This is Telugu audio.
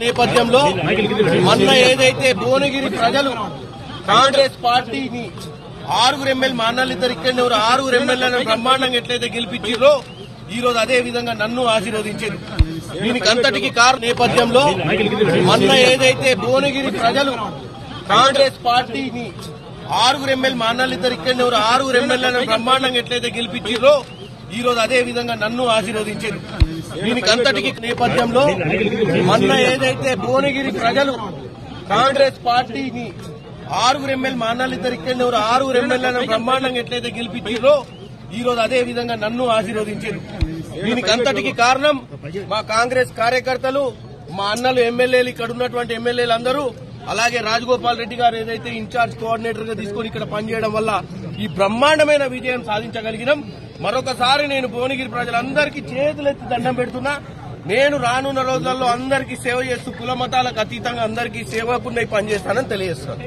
నేపథ్యంలో మొన్న ఏదైతే భువనగిరి ప్రజలు కాంగ్రెస్ పార్టీని 6 ఎమ్మెల్యే మా అన్నలు ఇద్దరు ఇక్కడ 6 ఎమ్మెల్యేలను బ్రహ్మాండంగా ఎట్లయితే గెలిపించారో ఈ రోజు అదే విధంగా నన్ను ఆశీర్వదించారు. దీనికి అంతటికి కారణం నేపథ్యంలో మొన్న ఏదైతే భువనగిరి ప్రజలు కాంగ్రెస్ పార్టీని 6 ఎమ్మెల్యే మా అన్నలు ఇద్దరు ఇక్కడ 6 ఎమ్మెల్యేలను బ్రహ్మాండంగా ఎట్లయితే గెలిపించారో ఈ రోజు అదే విధంగా నన్ను ఆశీర్వదించారు. దీనికి అంతటికి నేపథ్యంలో మొన్న ఏదైతే భువనగిరి ప్రజలు కాంగ్రెస్ పార్టీని 6 ఎమ్మెల్యే మా అన్నలు ఇద్దరు ఇక్కడ 6 ఎమ్మెల్యేలను బ్రహ్మాండంగా ఎట్లయితే గెలిపించారో ఈ రోజు అదే విధంగా నన్ను ఆశీర్వదించారు. దీనికి అంతటికి కారణం మా కాంగ్రెస్ కార్యకర్తలు, మా అన్నలు ఎమ్మెల్యేలు, ఇక్కడ ఉన్నటువంటి ఎమ్మెల్యేలు అందరూ, అలాగే రాజగోపాల్ రెడ్డి గారు ఏదైతే ఇన్ఛార్జ్ కోఆర్డినేటర్ గా తీసుకుని ఇక్కడ పనిచేయడం వల్ల ఈ బ్రహ్మాండమైన విజయం సాధించగలిగినాం. మరొకసారి నేను భువనగిరి ప్రజలందరికీ చేతులెత్తి దండం పెడుతున్నా. నేను రానున్న రోజుల్లో అందరికీ సేవ చేస్తూ కుల మతాలకు అతీతంగా అందరికీ సేవకున్నై పనిచేస్తానని తెలియజేస్తాను.